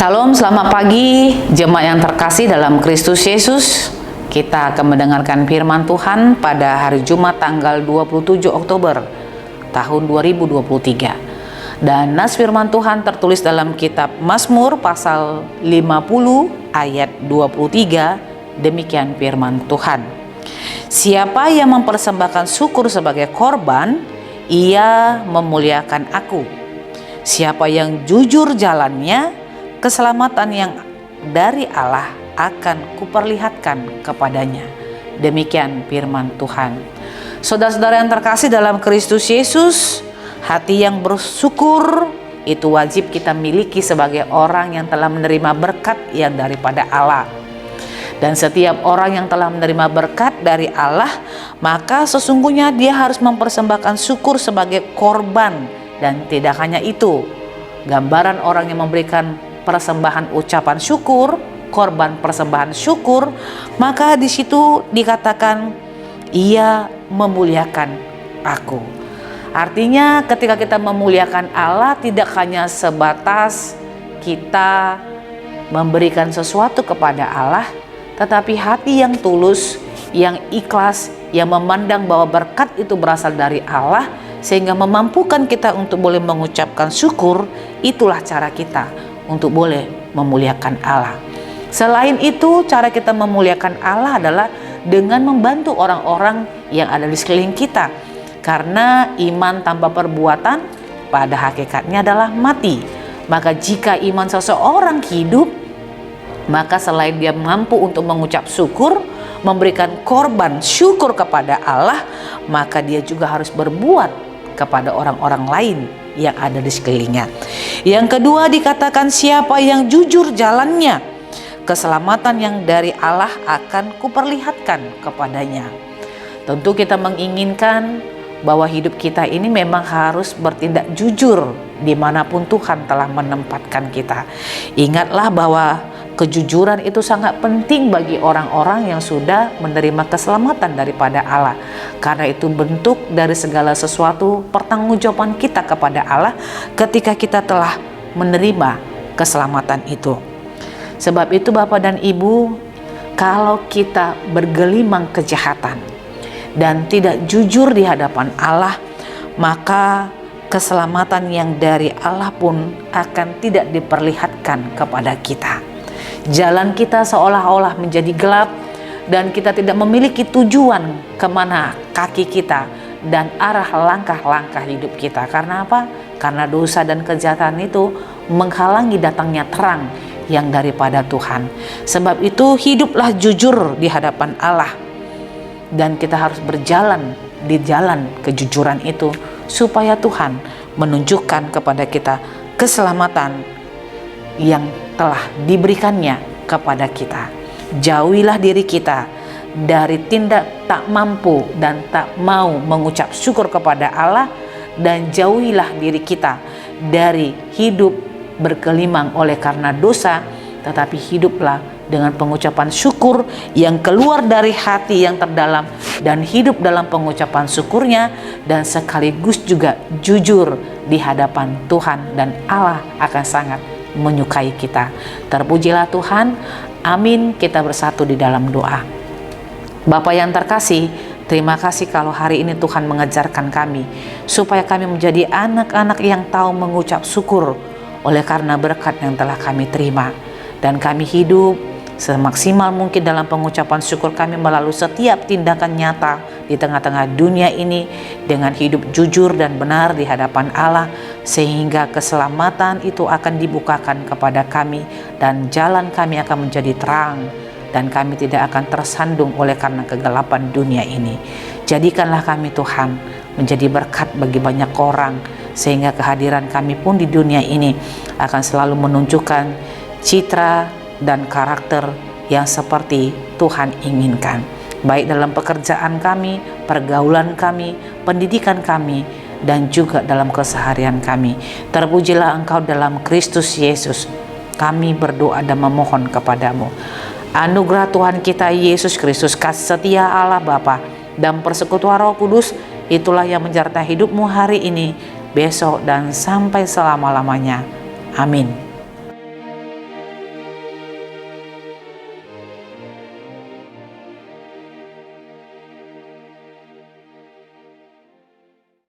Shalom, selamat pagi jemaat yang terkasih dalam Kristus Yesus. Kita akan mendengarkan firman Tuhan pada hari Jumat tanggal 27 Oktober tahun 2023. Dan nas firman Tuhan tertulis dalam kitab Mazmur pasal 50 ayat 23. Demikian firman Tuhan. Siapa yang mempersembahkan syukur sebagai korban, ia memuliakan aku. Siapa yang jujur jalannya, keselamatan yang dari Allah akan kuperlihatkan kepadanya. Demikian firman Tuhan. Saudara-saudara yang terkasih dalam Kristus Yesus, hati yang bersyukur itu wajib kita miliki sebagai orang yang telah menerima berkat yang daripada Allah. Dan setiap orang yang telah menerima berkat dari Allah, maka sesungguhnya dia harus mempersembahkan syukur sebagai korban. Dan tidak hanya itu, gambaran orang yang memberikan persembahan ucapan syukur, korban persembahan syukur, maka di situ dikatakan ia memuliakan aku. Artinya ketika kita memuliakan Allah, tidak hanya sebatas kita memberikan sesuatu kepada Allah, tetapi hati yang tulus, yang ikhlas, yang memandang bahwa berkat itu berasal dari Allah, sehingga memampukan kita untuk boleh mengucapkan syukur. Itulah cara kita untuk boleh memuliakan Allah. Selain itu, cara kita memuliakan Allah adalah dengan membantu orang-orang yang ada di sekeliling kita. Karena iman tanpa perbuatan pada hakikatnya adalah mati. Maka jika iman seseorang hidup, maka selain dia mampu untuk mengucap syukur, memberikan korban syukur kepada Allah, maka dia juga harus berbuat kepada orang-orang lain yang ada di sekelilingnya. Yang kedua dikatakan siapa yang jujur jalannya, keselamatan yang dari Allah akan kuperlihatkan kepadanya. Tentu kita menginginkan bahwa hidup kita ini memang harus bertindak jujur dimanapun Tuhan telah menempatkan kita. Ingatlah bahwa kejujuran itu sangat penting bagi orang-orang yang sudah menerima keselamatan daripada Allah. Karena itu bentuk dari segala sesuatu pertanggungjawaban kita kepada Allah ketika kita telah menerima keselamatan itu. Sebab itu Bapak dan Ibu, kalau kita bergelimang kejahatan dan tidak jujur di hadapan Allah, maka keselamatan yang dari Allah pun akan tidak diperlihatkan kepada kita. Jalan kita seolah-olah menjadi gelap dan kita tidak memiliki tujuan kemana kaki kita dan arah langkah-langkah hidup kita. Karena apa? Karena dosa dan kejahatan itu menghalangi datangnya terang yang daripada Tuhan. Sebab itu hiduplah jujur di hadapan Allah, dan kita harus berjalan di jalan kejujuran itu supaya Tuhan menunjukkan kepada kita keselamatan yang telah diberikannya kepada kita. Jauhilah diri kita dari tindak tak mampu dan tak mau mengucap syukur kepada Allah, dan jauhilah diri kita dari hidup berkelimang oleh karena dosa, tetapi hiduplah dengan pengucapan syukur yang keluar dari hati yang terdalam, dan hidup dalam pengucapan syukurnya, dan sekaligus juga jujur di hadapan Tuhan, dan Allah akan sangat menyukai kita. Terpujilah Tuhan. Amin. Kita bersatu di dalam doa. Bapa yang terkasih, terima kasih kalau hari ini Tuhan mengajarkan kami supaya kami menjadi anak-anak yang tahu mengucap syukur oleh karena berkat yang telah kami terima, dan kami hidup semaksimal mungkin dalam pengucapan syukur kami melalui setiap tindakan nyata di tengah-tengah dunia ini dengan hidup jujur dan benar di hadapan Allah, sehingga keselamatan itu akan dibukakan kepada kami dan jalan kami akan menjadi terang, dan kami tidak akan tersandung oleh karena kegelapan dunia ini. Jadikanlah kami Tuhan menjadi berkat bagi banyak orang, sehingga kehadiran kami pun di dunia ini akan selalu menunjukkan citra dan karakter yang seperti Tuhan inginkan, baik dalam pekerjaan kami, pergaulan kami, pendidikan kami, dan juga dalam keseharian kami. Terpujilah Engkau dalam Kristus Yesus. Kami berdoa dan memohon kepadamu. Anugerah Tuhan kita Yesus Kristus, kasih setia Allah Bapa, dan persekutuan Roh Kudus, itulah yang menyertai hidupmu hari ini, besok, dan sampai selama-lamanya. Amin.